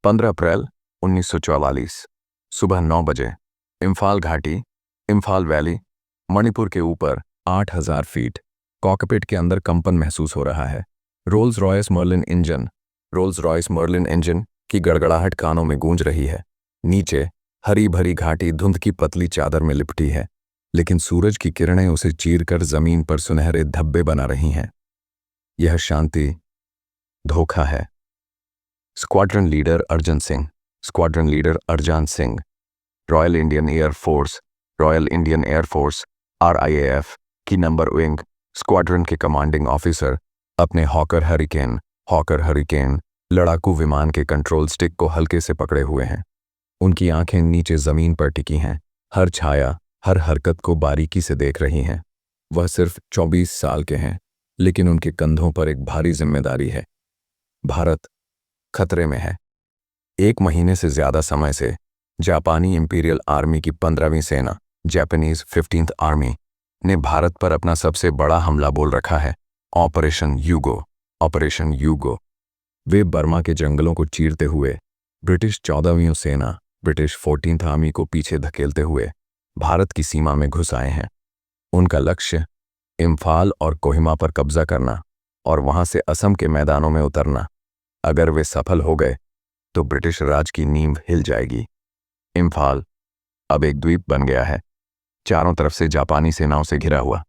15 अप्रैल 1944 सुबह 9 बजे इम्फाल घाटी, इम्फाल वैली, मणिपुर के ऊपर 8000 फीट कॉकपिट के अंदर कंपन महसूस हो रहा है। रोल्स रॉयस मर्लिन इंजन की गड़गड़ाहट कानों में गूंज रही है। नीचे हरी भरी घाटी धुंध की पतली चादर में लिपटी है, लेकिन सूरज की किरणें उसे चीरकर जमीन पर सुनहरे धब्बे बना रही हैं। यह शांति धोखा है। Squadron leader Arjan Singh, royal Indian air force RIAF की नंबर विंग स्क्वाड्रन के कमांडिंग ऑफिसर अपने हॉकर हरिकेन लड़ाकू विमान के कंट्रोल स्टिक को हल्के से पकड़े हुए हैं। उनकी आंखें नीचे जमीन पर टिकी हैं, हर छाया, हर हरकत को बारीकी से देख रही हैं। वह सिर्फ 24 साल के हैं, लेकिन उनके कंधों पर एक भारी जिम्मेदारी है। भारत खतरे में है। 1 महीने से ज्यादा समय से जापानी इंपीरियल आर्मी की 15वीं सेना, जापानीज 15th आर्मी, ने भारत पर अपना सबसे बड़ा हमला बोल रखा है, ऑपरेशन यूगो। वे बर्मा के जंगलों को चीरते हुए ब्रिटिश 14वीं सेना, ब्रिटिश 14th आर्मी को पीछे धकेलते हुए भारत की सीमा में घुस आए हैं। उनका लक्ष्य इम्फाल और कोहिमा पर कब्जा करना और वहां से असम के मैदानों में उतरना। अगर वे सफल हो गए तो ब्रिटिश राज की नींव हिल जाएगी। इम्फाल अब एक द्वीप बन गया है, चारों तरफ से जापानी सेनाओं से घिरा हुआ।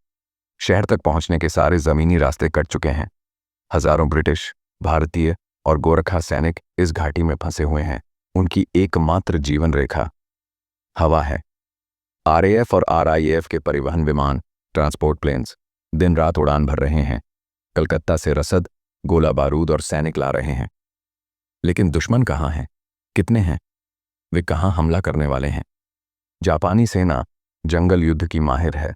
शहर तक पहुंचने के सारे जमीनी रास्ते कट चुके हैं। हजारों ब्रिटिश, भारतीय और गोरखा सैनिक इस घाटी में फंसे हुए हैं। उनकी एकमात्र जीवन रेखा हवा है। RAF और RIAF के परिवहन विमान, ट्रांसपोर्ट प्लेन्स दिन रात उड़ान भर रहे हैं। कलकत्ता से रसद, गोला बारूद और सैनिक ला रहे हैं। लेकिन दुश्मन कहाँ हैं? कितने हैं? वे कहाँ हमला करने वाले हैं? जापानी सेना जंगल युद्ध की माहिर है।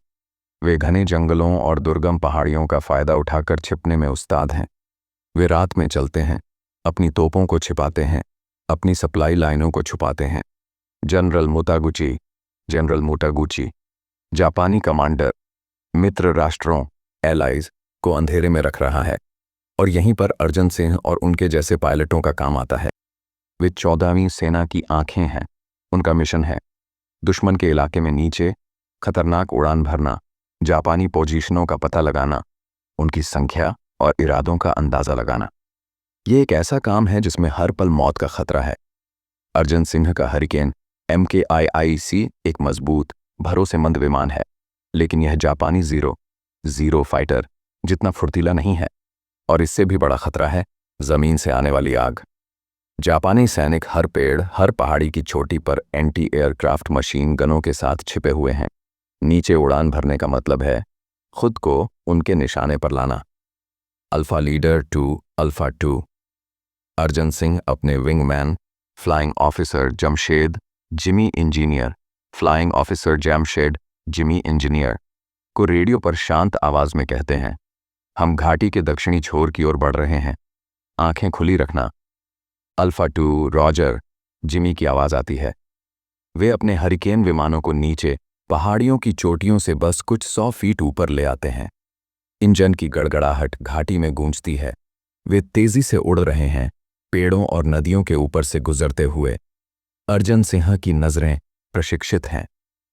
वे घने जंगलों और दुर्गम पहाड़ियों का फायदा उठाकर छिपने में उस्ताद हैं। वे रात में चलते हैं, अपनी तोपों को छिपाते हैं, अपनी सप्लाई लाइनों को छुपाते हैं। जनरल मोटागुची, जापानी कमांडर, मित्र राष्ट्रों एलाइज को अंधेरे में रख रहा है, और यहीं पर अर्जन सिंह और उनके जैसे पायलटों का काम आता है। वे 14वीं सेना की आंखें हैं। उनका मिशन है दुश्मन के इलाके में नीचे खतरनाक उड़ान भरना, जापानी पोजीशनों का पता लगाना, उनकी संख्या और इरादों का अंदाजा लगाना। ये एक ऐसा काम है जिसमें हर पल मौत का खतरा है। अर्जन सिंह का हरिकेन MKI-IC एक मजबूत, भरोसेमंद विमान है, लेकिन यह जापानी जीरो फाइटर जितना फुर्तीला नहीं है। और इससे भी बड़ा खतरा है जमीन से आने वाली आग। जापानी सैनिक हर पेड़, हर पहाड़ी की चोटी पर एंटी एयरक्राफ्ट मशीन गनों के साथ छिपे हुए हैं। नीचे उड़ान भरने का मतलब है खुद को उनके निशाने पर लाना। Alpha leader to alpha 2 Arjan Singh अपने wingman flying officer Jamshed Jimmy engineer को रेडियो पर शांत आवाज में कहते हैं, हम घाटी के दक्षिणी छोर की ओर बढ़ रहे हैं, आंखें खुली रखना। अल्फा 2 रॉजर, जिमी की आवाज आती है। वे अपने हरिकेन विमानों को नीचे पहाड़ियों की चोटियों से बस कुछ 100 फीट ऊपर ले आते हैं। इंजन की गड़गड़ाहट घाटी में गूंजती है। वे तेजी से उड़ रहे हैं, पेड़ों और नदियों के ऊपर से गुजरते हुए। अर्जन सिंह की नजरें प्रशिक्षित हैं।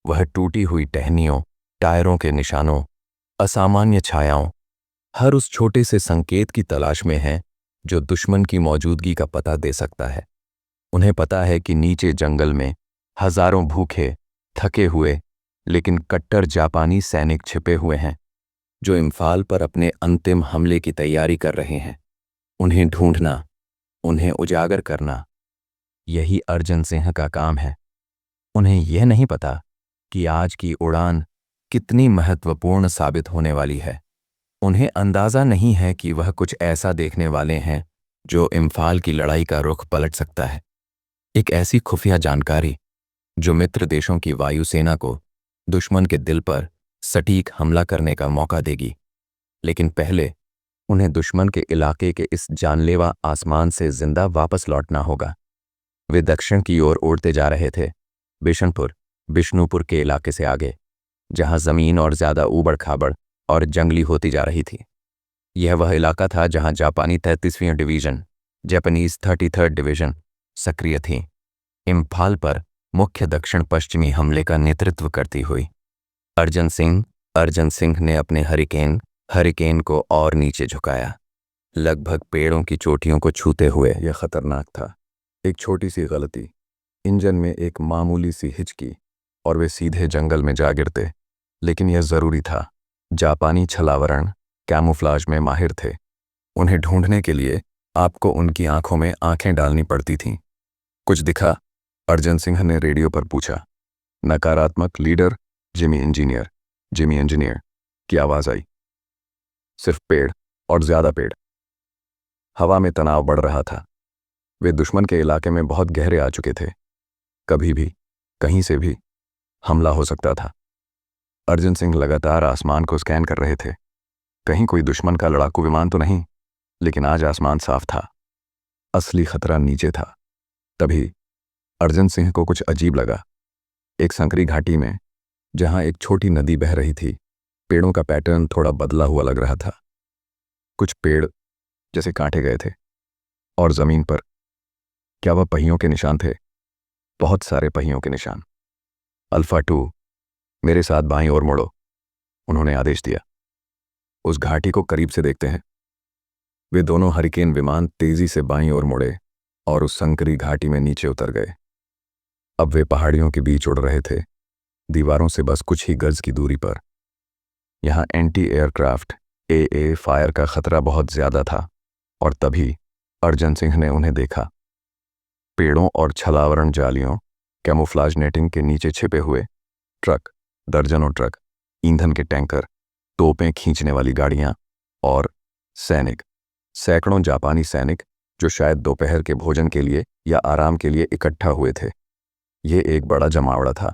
वह टूटी हुई टहनियों, टायरों के निशानों, असामान्य छायाओं, हर उस छोटे से संकेत की तलाश में है जो दुश्मन की मौजूदगी का पता दे सकता है। उन्हें पता है कि नीचे जंगल में हजारों भूखे, थके हुए लेकिन कट्टर जापानी सैनिक छिपे हुए हैं, जो इम्फाल पर अपने अंतिम हमले की तैयारी कर रहे हैं। उन्हें ढूंढना, उन्हें उजागर करना, यही अर्जन सिंह का काम है। उन्हें यह नहीं पता कि आज की उड़ान कितनी महत्वपूर्ण साबित होने वाली है। उन्हें अंदाजा नहीं है कि वह कुछ ऐसा देखने वाले हैं जो इम्फाल की लड़ाई का रुख पलट सकता है। एक ऐसी खुफिया जानकारी जो मित्र देशों की वायुसेना को दुश्मन के दिल पर सटीक हमला करने का मौका देगी। लेकिन पहले उन्हें दुश्मन के इलाके के इस जानलेवा आसमान से जिंदा वापस लौटना होगा। वे दक्षिण की ओर उड़ते जा रहे थे, बिष्णुपुर के इलाके से आगे, जहां जमीन और ज्यादा ऊबड़ खाबड़ और जंगली होती जा रही थी। यह वह इलाका था जहां जापानी 33वीं डिवीजन, जापानीज 33rd डिवीजन, सक्रिय थीं, इम्फाल पर मुख्य दक्षिण पश्चिमी हमले का नेतृत्व करती हुई। अर्जन सिंह ने अपने हरिकेन को और नीचे झुकाया, लगभग पेड़ों की चोटियों को छूते हुए। यह खतरनाक था। एक छोटी सी गलती, इंजन में एक मामूली सी हिचकी, और वे सीधे जंगल में जा गिरते। लेकिन यह जरूरी था। जापानी छलावरण कैमोफ्लाज में माहिर थे। उन्हें ढूंढने के लिए आपको उनकी आंखों में आंखें डालनी पड़ती थीं। कुछ दिखा? अर्जन सिंह ने रेडियो पर पूछा। नकारात्मक। लीडर जिमी इंजीनियर की आवाज आई। सिर्फ पेड़, और ज्यादा पेड़। हवा में तनाव बढ़ रहा था। वे दुश्मन के इलाके में बहुत गहरे आ चुके थे। कभी भी, कहीं से भी हमला हो सकता था। अर्जन सिंह लगातार आसमान को स्कैन कर रहे थे। कहीं कोई दुश्मन का लड़ाकू विमान तो नहीं, लेकिन आज आसमान साफ था। असली खतरा नीचे था। तभी अर्जन सिंह को कुछ अजीब लगा। एक संकरी घाटी में, जहां एक छोटी नदी बह रही थी, पेड़ों का पैटर्न थोड़ा बदला हुआ लग रहा था। कुछ पेड़ जैसे काटे गए थे, और जमीन पर, क्या वह पहियों के निशान थे? बहुत सारे पहियों के निशान। अल्फा 2, मेरे साथ बाईं ओर मुड़ो, उन्होंने आदेश दिया। उस घाटी को करीब से देखते हैं। वे दोनों हरिकेन विमान तेजी से बाईं ओर मुड़े और उस संकरी घाटी में नीचे उतर गए। अब वे पहाड़ियों के बीच उड़ रहे थे, दीवारों से बस कुछ ही गज की दूरी पर। यहां एंटी एयरक्राफ्ट AA फायर का खतरा बहुत ज्यादा था। और तभी अर्जन सिंह ने उन्हें देखा। पेड़ों और छलावरण जालियों, कैमोफ्लाज नेटिंग के नीचे छिपे हुए ट्रक, दर्जनों ट्रक, ईंधन के टैंकर, तोपें खींचने वाली गाड़ियां, और सैनिक, सैकड़ों जापानी सैनिक, जो शायद दोपहर के भोजन के लिए या आराम के लिए इकट्ठा हुए थे। ये एक बड़ा जमावड़ा था।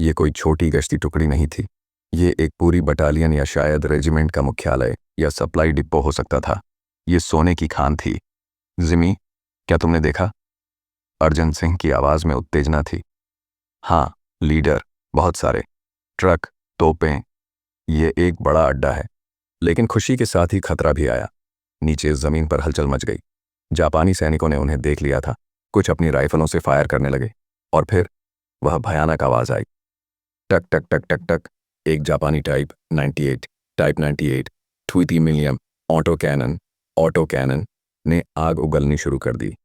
ये कोई छोटी गश्ती टुकड़ी नहीं थी। ये एक पूरी बटालियन या शायद रेजिमेंट का मुख्यालय या सप्लाई डिपो हो सकता था। ये सोने की खान थी। जिमी, क्या तुमने देखा? अर्जन सिंह की आवाज में उत्तेजना थी। हाँ लीडर, बहुत सारे ट्रक, तोपें। ये एक बड़ा अड्डा है। लेकिन खुशी के साथ ही खतरा भी आया। नीचे जमीन पर हलचल मच गई। जापानी सैनिकों ने उन्हें देख लिया था। कुछ अपनी राइफलों से फायर करने लगे, और फिर वह भयानक आवाज आई। टक टक टक टक टक। एक जापानी टाइप 98 ट्विटी मिलियम ऑटो कैनन ने आग उगलनी शुरू कर दी।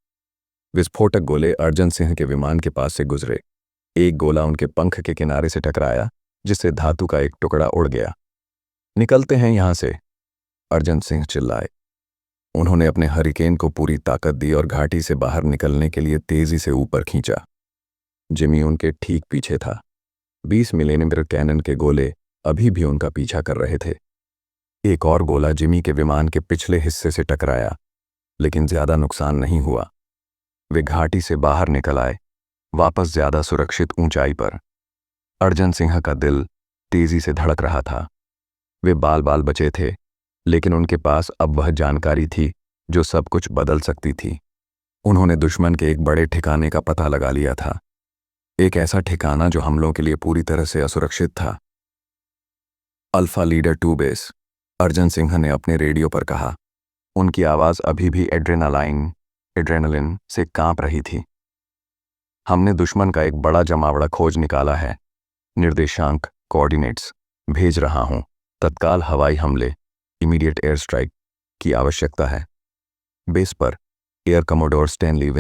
विस्फोटक गोले अर्जन सिंह के विमान के पास से गुजरे। एक गोला उनके पंख के किनारे से टकराया, जिससे धातु का एक टुकड़ा उड़ गया। निकलते हैं यहां से, अर्जन सिंह चिल्लाए। उन्होंने अपने हरिकेन को पूरी ताकत दी और घाटी से बाहर निकलने के लिए तेजी से ऊपर खींचा। जिमी उनके ठीक पीछे था। 20 मिलीमीटर कैनन के गोले अभी भी उनका पीछा कर रहे थे। एक और गोला जिमी के विमान के पिछले हिस्से से टकराया, लेकिन ज्यादा नुकसान नहीं हुआ। वे घाटी से बाहर निकल आए, वापस ज्यादा सुरक्षित ऊंचाई पर। अर्जन सिंह का दिल तेजी से धड़क रहा था। वे बाल बाल बचे थे, लेकिन उनके पास अब वह जानकारी थी जो सब कुछ बदल सकती थी। उन्होंने दुश्मन के एक बड़े ठिकाने का पता लगा लिया था। एक ऐसा ठिकाना जो हमलों के लिए पूरी तरह से असुरक्षित था। Alpha leader 2 base, Arjan Singh ने अपने रेडियो पर कहा। उनकी आवाज अभी भी एड्रेनलिन से कांप रही थी। हमने दुश्मन का एक बड़ा जमावड़ा खोज निकाला है। निर्देशांक, कोऑर्डिनेट्स भेज रहा हूं। तत्काल हवाई हमले, इमीडिएट एयर स्ट्राइक की आवश्यकता है। बेस पर एयर कमोडोर स्टैनली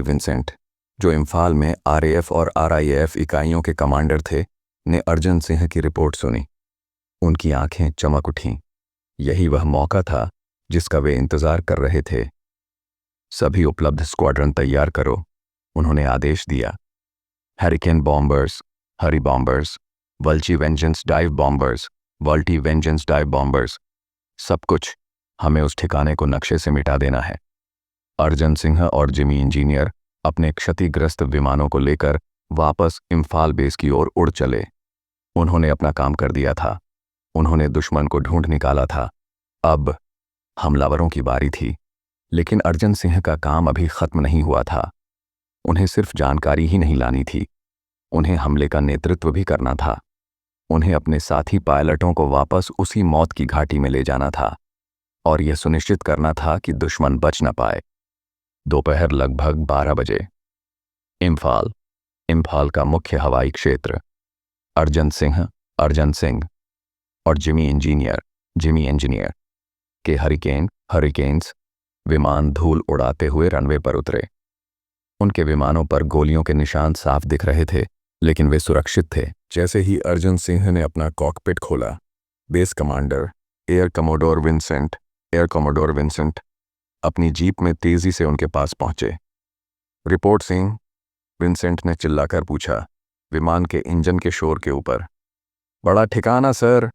विंसेंट, जो इम्फाल में RAF और RIAF इकाइयों के कमांडर थे, ने अर्जन सिंह की रिपोर्ट सुनी। उनकी आंखें चमक उठीं। यही वह मौका था जिसका वे इंतजार कर रहे थे। सभी उपलब्ध स्क्वाड्रन तैयार करो, उन्होंने आदेश दिया। हरिकेन बॉम्बर्स, हरी बॉम्बर्स, वल्टी वेंजेंस डाइव बॉम्बर्स, सब कुछ। हमें उस ठिकाने को नक्शे से मिटा देना है। अर्जन सिंह और जिमी इंजीनियर अपने क्षतिग्रस्त विमानों को लेकर वापस इम्फाल बेस की ओर उड़ चले। उन्होंने अपना काम कर दिया था। उन्होंने दुश्मन को ढूंढ निकाला था। अब हमलावरों की बारी थी। लेकिन अर्जन सिंह का काम अभी खत्म नहीं हुआ था। उन्हें सिर्फ जानकारी ही नहीं लानी थी, उन्हें हमले का नेतृत्व भी करना था। उन्हें अपने साथी पायलटों को वापस उसी मौत की घाटी में ले जाना था, और यह सुनिश्चित करना था कि दुश्मन बच न पाए। दोपहर लगभग 12 बजे। इम्फाल, इम्फाल का मुख्य हवाई क्षेत्र। अर्जन सिंह और जिमी इंजीनियर के हरिकेन्स विमान धूल उड़ाते हुए रनवे पर उतरे। उनके विमानों पर गोलियों के निशान साफ दिख रहे थे, लेकिन वे सुरक्षित थे। जैसे ही अर्जन सिंह ने अपना कॉकपिट खोला, base commander air commodore Vincent अपनी जीप में तेजी से उनके पास पहुंचे। रिपोर्ट सिंह, विंसेंट ने चिल्लाकर पूछा, विमान के इंजन के शोर के ऊपर। बड़ा ठिकाना सर,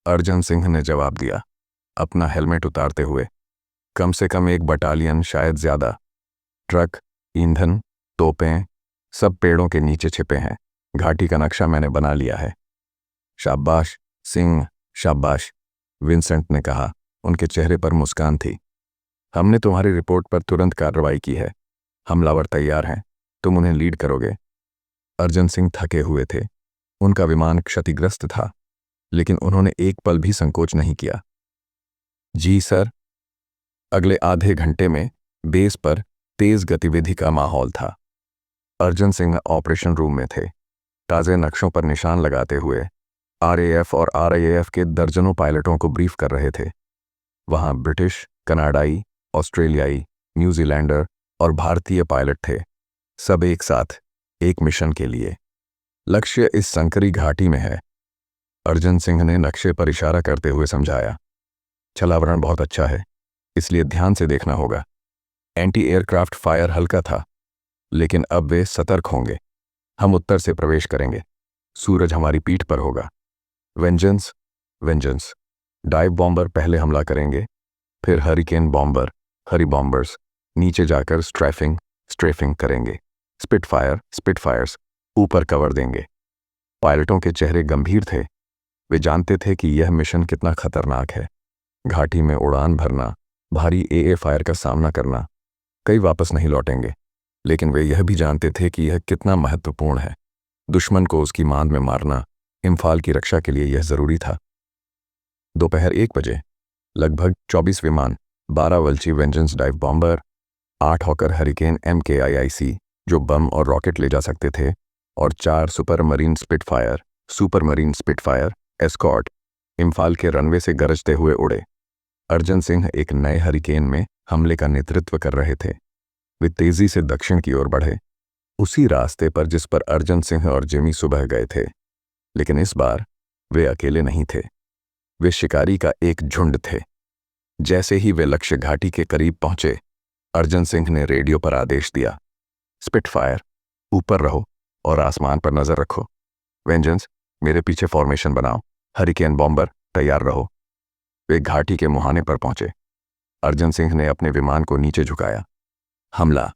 अर्जन सिंह ने जवाब दिया, अपना हेलमेट उतारते हुए। कम से कम 1 बटालियन, शायद ज्यादा। ट्रक, ईंधन, तोपें सब पेड़ों के नीचे छिपे हैं। घाटी का नक्शा मैंने बना लिया है। शाबाश सिंह, शाबाश, विंसेंट ने कहा। उनके चेहरे पर मुस्कान थी। हमने तुम्हारी रिपोर्ट पर तुरंत कार्रवाई की है। हमलावर तैयार हैं, तुम उन्हें लीड करोगे। अर्जन सिंह थके हुए थे। उनका विमान क्षतिग्रस्त था, लेकिन उन्होंने एक पल भी संकोच नहीं किया। जी सर। अगले आधे घंटे में बेस पर तेज गतिविधि का माहौल था। अर्जन सिंह ऑपरेशन रूम में थे, ताज़े नक्शों पर निशान लगाते हुए आरएएफ और आरआईएएफ के दर्जनों पायलटों को ब्रीफ कर रहे थे। वहां ब्रिटिश, कनाडाई, ऑस्ट्रेलियाई, न्यूजीलैंडर और भारतीय पायलट थे, सब एक साथ, एक मिशन के लिए। लक्ष्य इस संकरी घाटी में है, अर्जन सिंह ने नक्शे पर इशारा करते हुए समझाया। छलावरण बहुत अच्छा है, इसलिए ध्यान से देखना होगा। एंटी एयरक्राफ्ट फायर हल्का था, लेकिन अब वे सतर्क होंगे। हम उत्तर से प्रवेश करेंगे, सूरज हमारी पीठ पर होगा। वेंजेंस, डाइव बॉम्बर पहले हमला करेंगे, फिर हरिकेन बॉम्बर्स नीचे जाकर स्ट्रेफिंग करेंगे। स्पिटफायर्स ऊपर कवर देंगे। पायलटों के चेहरे गंभीर थे। वे जानते थे कि यह मिशन कितना खतरनाक है। घाटी में उड़ान भरना, भारी एए फायर का सामना करना। कई वापस नहीं लौटेंगे, लेकिन वे यह भी जानते थे कि यह कितना महत्वपूर्ण है। दुश्मन को उसकी मांद में मारना इम्फाल की रक्षा के लिए यह जरूरी था। दोपहर 1 बजे लगभग 24 विमान, 12 Vultee Vengeance dive bomber, 8 Hawker Hurricane MKIIC जो बम और रॉकेट ले जा सकते थे, और 4 super marine Spitfire escort Imphal के रनवे से गरजते हुए उड़े। अर्जन सिंह एक नए हरिकेन में हमले का नेतृत्व कर रहे थे। वे तेजी से दक्षिण की ओर बढ़े, उसी रास्ते पर जिस पर अर्जन सिंह और जिमी सुबह गए थे। लेकिन इस बार वे अकेले नहीं थे, वे शिकारी का एक झुंड थे। जैसे ही वे लक्ष्य घाटी के करीब पहुंचे, अर्जन सिंह ने रेडियो पर आदेश दिया, स्पिटफायर ऊपर रहो और आसमान पर नजर रखो। वेंजेंस मेरे पीछे फॉर्मेशन बनाओ। हरिकेन बॉम्बर तैयार रहो। वे घाटी के मुहाने पर पहुंचे। अर्जन सिंह ने अपने विमान को नीचे झुकाया। हमला।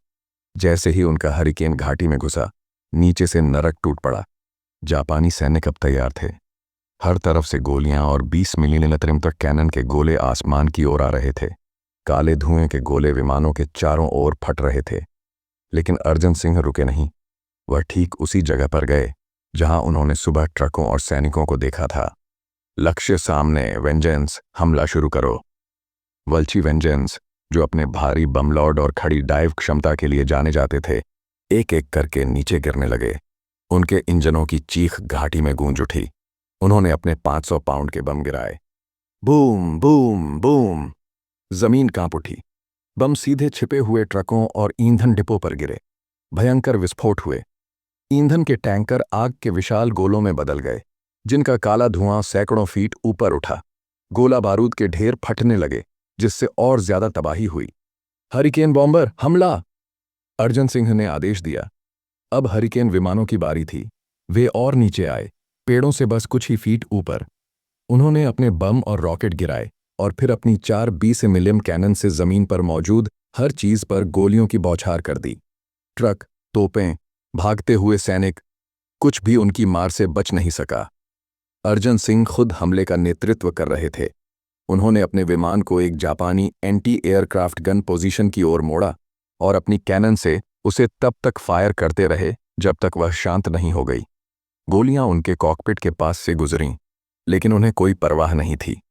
जैसे ही उनका हरिकेन घाटी में घुसा, नीचे से नरक टूट पड़ा। जापानी सैनिक अब तैयार थे। हर तरफ से गोलियां और 20 मिलीमीटर तक कैनन के गोले आसमान की ओर आ रहे थे। काले धुएं के गोले विमानों के चारों ओर फट रहे थे। लेकिन अर्जन सिंह रुके नहीं। वह ठीक उसी जगह पर गए जहां उन्होंने सुबह ट्रकों और सैनिकों को देखा था। लक्ष्य सामने, वेंजेंस हमला शुरू करो। वल्ची वेंजेंस, जो अपने भारी बमलॉड और खड़ी डाइव क्षमता के लिए जाने जाते थे, एक एक करके नीचे गिरने लगे। उनके इंजनों की चीख घाटी में गूंज उठी। उन्होंने अपने 500 पाउंड के बम गिराए। बूम बूम बूम, जमीन कांप उठी। बम सीधे छिपे हुए ट्रकों और ईंधन डिपो पर गिरे। भयंकर विस्फोट हुए। ईंधन के टैंकर आग के विशाल गोलों में बदल गए, जिनका काला धुआं सैकड़ों फीट ऊपर उठा। गोला बारूद के ढेर फटने लगे, जिससे और ज्यादा तबाही हुई। हरिकेन बॉम्बर हमला, अर्जन सिंह ने आदेश दिया। अब हरिकेन विमानों की बारी थी। वे और नीचे आए, पेड़ों से बस कुछ ही फीट ऊपर। उन्होंने अपने बम और रॉकेट गिराए और फिर अपनी 4 20 मिलियम कैनन से जमीन पर मौजूद हर चीज पर गोलियों की बौछार कर दी। ट्रक, तोपें, भागते हुए सैनिक, कुछ भी उनकी मार से बच नहीं सका। अर्जन सिंह खुद हमले का नेतृत्व कर रहे थे। उन्होंने अपने विमान को एक जापानी एंटी एयरक्राफ्ट गन पोजीशन की ओर मोड़ा और अपनी कैनन से उसे तब तक फायर करते रहे जब तक वह शांत नहीं हो गई। गोलियां उनके कॉकपिट के पास से गुजरीं, लेकिन उन्हें कोई परवाह नहीं थी।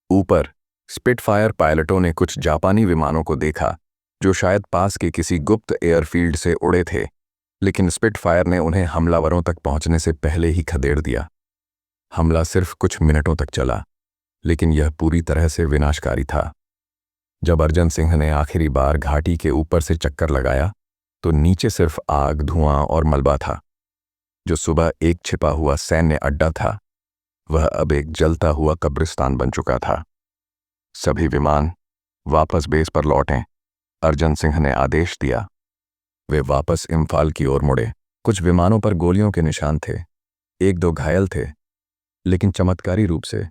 ऊपर स्पिटफायर पायलटों ने कुछ जापानी विमानों को देखा जो शायद पास के किसी गुप्त एयरफील्ड से उड़े थे, लेकिन स्पिटफायर ने उन्हें हमलावरों तक पहुंचने से पहले ही खदेड़ दिया। हमला सिर्फ कुछ मिनटों तक चला, लेकिन यह पूरी तरह से विनाशकारी था। जब अर्जन सिंह ने आखिरी बार घाटी के ऊपर से चक्कर लगाया तो नीचे सिर्फ आग, धुआं और मलबा था। जो सुबह एक छिपा हुआ सैन्य अड्डा था, वह अब एक जलता हुआ कब्रिस्तान बन चुका था। सभी विमान वापस बेस पर लौटें, अर्जन सिंह ने आदेश दिया। वे वापस इम्फाल की ओर मुड़े। कुछ विमानों पर गोलियों के निशान थे, एक दो घायल थे, लेकिन चमत्कारी रूप से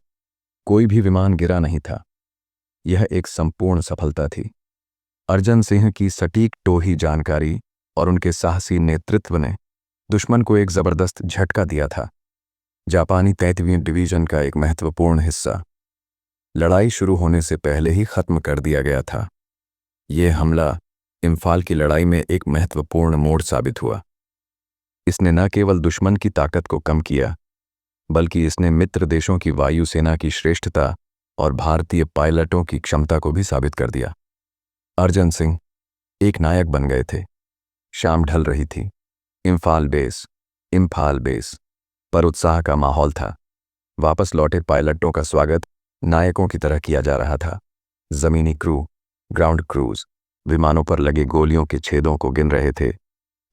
कोई भी विमान गिरा नहीं था। यह एक संपूर्ण सफलता थी। अर्जन सिंह की सटीक टोही जानकारी और उनके साहसी नेतृत्व ने दुश्मन को एक जबरदस्त झटका दिया था। जापानी 33वीं डिवीजन का एक महत्वपूर्ण हिस्सा लड़ाई शुरू होने से पहले ही खत्म कर दिया गया था। यह हमला इम्फाल की लड़ाई में एक महत्वपूर्ण मोड़ साबित हुआ। इसने न केवल दुश्मन की ताकत को कम किया, बल्कि इसने मित्र देशों की वायुसेना की श्रेष्ठता और भारतीय पायलटों की क्षमता को भी साबित कर दिया। अर्जन सिंह एक नायक बन गए थे। शाम ढल रही थी। इम्फाल बेस पर उत्साह का माहौल था। वापस लौटे पायलटों का स्वागत नायकों की तरह किया जा रहा था। जमीनी क्रू, ग्राउंड क्रूज विमानों पर लगे गोलियों के छेदों को गिन रहे थे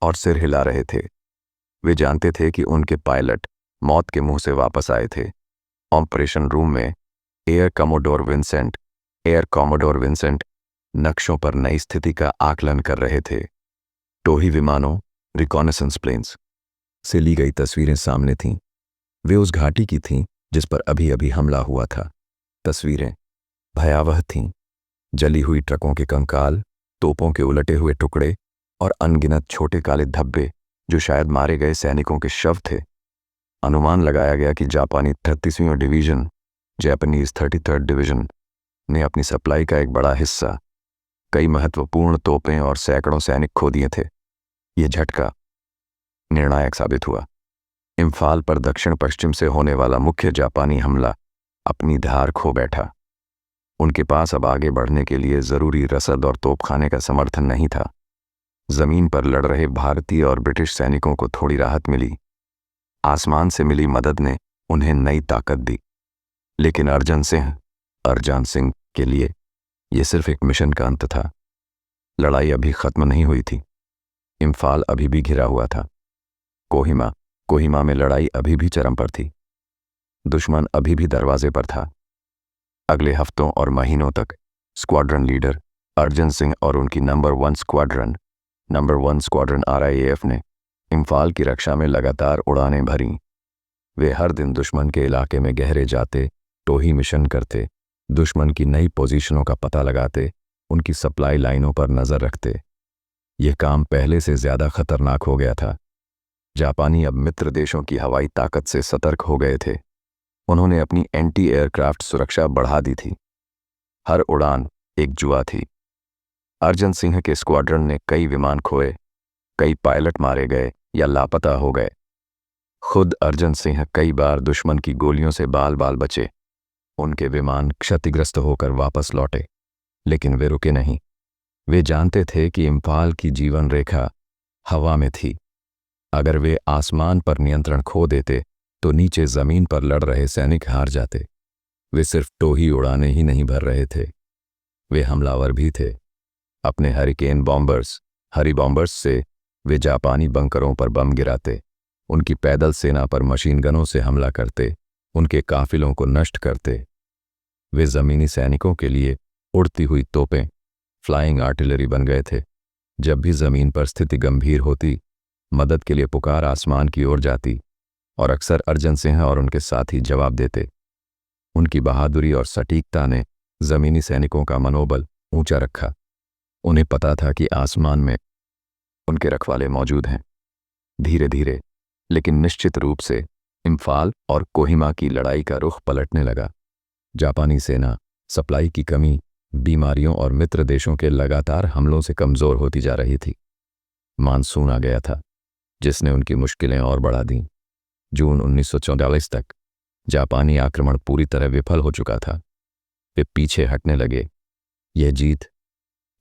और सिर हिला रहे थे। वे जानते थे कि उनके पायलट मौत के मुंह से वापस आए थे। ऑपरेशन रूम में एयर कॉमोडोर विंसेंट नक्शों पर नई स्थिति का आकलन कर रहे थे। टोही विमानों, रिकॉनेसेंस प्लेन्स से ली गई तस्वीरें सामने थीं। वे उस घाटी की थीं जिस पर अभी अभी हमला हुआ था। तस्वीरें भयावह थीं। जली हुई ट्रकों के कंकाल, तोपों के उलटे हुए टुकड़े और अनगिनत छोटे काले धब्बे जो शायद मारे गए सैनिकों के शव थे। अनुमान लगाया गया कि जापानी 33वीं डिवीजन, जापानीज 33rd डिवीजन ने अपनी सप्लाई का एक बड़ा हिस्सा, कई महत्वपूर्ण तोपें और सैकड़ों सैनिक खो दिए थे। यह झटका निर्णायक साबित हुआ। इम्फाल पर दक्षिण पश्चिम से होने वाला मुख्य जापानी हमला अपनी धार खो बैठा। उनके पास अब आगे बढ़ने के लिए जरूरी रसद और तोपखाने का समर्थन नहीं था। जमीन पर लड़ रहे भारतीय और ब्रिटिश सैनिकों को थोड़ी राहत मिली। आसमान से मिली मदद ने उन्हें नई ताकत दी। लेकिन अर्जन सिंह के लिए यह सिर्फ एक मिशन का अंत था। लड़ाई अभी खत्म नहीं हुई थी। इम्फाल अभी भी घिरा हुआ था। कोहिमा में लड़ाई अभी भी चरम पर थी। दुश्मन अभी भी दरवाजे पर था। अगले हफ्तों और महीनों तक स्क्वाड्रन लीडर अर्जन सिंह और उनकी नंबर 1 स्क्वाड्रन RIAF ने इम्फाल की रक्षा में लगातार उड़ानें भरीं। वे हर दिन दुश्मन के इलाके में गहरे जाते, टोही मिशन करते, दुश्मन की नई पोजीशनों का पता लगाते, उनकी सप्लाई लाइनों पर नजर रखते। यह काम पहले से ज्यादा खतरनाक हो गया था। जापानी अब मित्र देशों की हवाई ताकत से सतर्क हो गए थे। उन्होंने अपनी एंटी एयरक्राफ्ट सुरक्षा बढ़ा दी थी। हर उड़ान एक जुआ थी। अर्जन सिंह के स्क्वाड्रन ने कई विमान खोए, कई पायलट मारे गए या लापता हो गए। खुद अर्जन सिंह कई बार दुश्मन की गोलियों से बाल बाल बचे। उनके विमान क्षतिग्रस्त होकर वापस लौटे, लेकिन वे रुके नहीं। वे जानते थे कि इम्फाल की जीवन रेखा हवा में थी। अगर वे आसमान पर नियंत्रण खो देते तो नीचे जमीन पर लड़ रहे सैनिक हार जाते। वे सिर्फ टोही उड़ाने ही नहीं भर रहे थे, वे हमलावर भी थे। अपने हरी बॉम्बर्स से वे जापानी बंकरों पर बम गिराते, उनकी पैदल सेना पर मशीन गनों से हमला करते, उनके काफिलों को नष्ट करते। वे जमीनी सैनिकों के लिए उड़ती हुई तोपें, फ्लाइंग आर्टिलरी बन गए थे। जब भी जमीन पर स्थिति गंभीर होती, मदद के लिए पुकार आसमान की ओर जाती और अक्सर अर्जन सिंह और उनके साथी जवाब देते। उनकी बहादुरी और सटीकता ने जमीनी सैनिकों का मनोबल ऊंचा रखा। उन्हें पता था कि आसमान में उनके रखवाले मौजूद हैं। धीरे धीरे लेकिन निश्चित रूप से इम्फाल और कोहिमा की लड़ाई का रुख पलटने लगा। जापानी सेना सप्लाई की कमी, बीमारियों और मित्र देशों के लगातार हमलों से कमजोर होती जा रही थी। मानसून आ गया था, जिसने उनकी मुश्किलें और बढ़ा दीं। जून 1944 तक जापानी आक्रमण पूरी तरह विफल हो चुका था। वे पीछे हटने लगे। यह जीत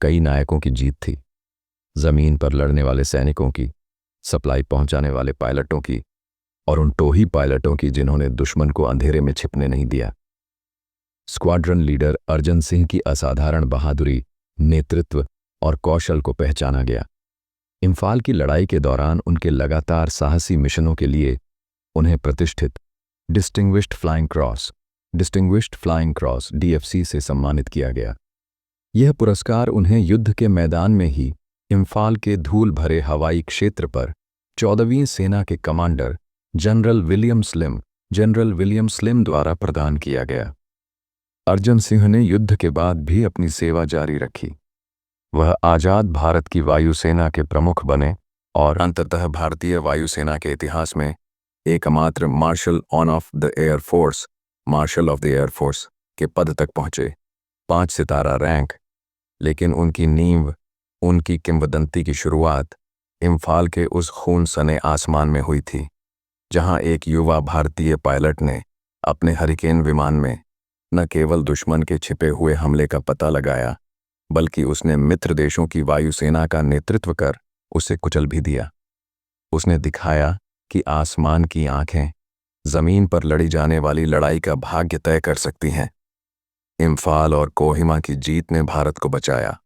कई नायकों की जीत थी। जमीन पर लड़ने वाले सैनिकों की, सप्लाई पहुंचाने वाले पायलटों की और उन टोही पायलटों की जिन्होंने दुश्मन को अंधेरे में छिपने नहीं दिया। स्क्वाड्रन लीडर अर्जन सिंह की असाधारण बहादुरी, नेतृत्व और कौशल को पहचाना गया। इम्फाल की लड़ाई के दौरान उनके लगातार साहसी मिशनों के लिए उन्हें प्रतिष्ठित डिस्टिंग्विश्ड फ्लाइंग क्रॉस DFC से सम्मानित किया गया। यह पुरस्कार उन्हें युद्ध के मैदान में ही इम्फाल के धूल भरे हवाई क्षेत्र पर 14वीं सेना के कमांडर जनरल विलियम स्लिम द्वारा प्रदान किया गया। अर्जन सिंह ने युद्ध के बाद भी अपनी सेवा जारी रखी। वह आज़ाद भारत की वायुसेना के प्रमुख बने और अंततः भारतीय वायुसेना के इतिहास में एकमात्र marshal of the air force के पद तक पहुंचे। 5 सितारा रैंक। लेकिन उनकी नींव, उनकी किंवदंती की शुरुआत इम्फाल के उस खून सने आसमान में हुई थी, जहां एक युवा भारतीय पायलट ने अपने हरिकेन विमान में न केवल दुश्मन के छिपे हुए हमले का पता लगाया, बल्कि उसने मित्र देशों की वायुसेना का नेतृत्व कर उसे कुचल भी दिया। उसने दिखाया कि आसमान की आंखें जमीन पर लड़ी जाने वाली लड़ाई का भाग्य तय कर सकती हैं। इम्फाल और कोहिमा की जीत ने भारत को बचाया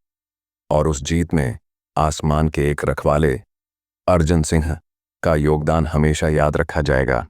और उस जीत में आसमान के एक रखवाले अर्जन सिंह का योगदान हमेशा याद रखा जाएगा।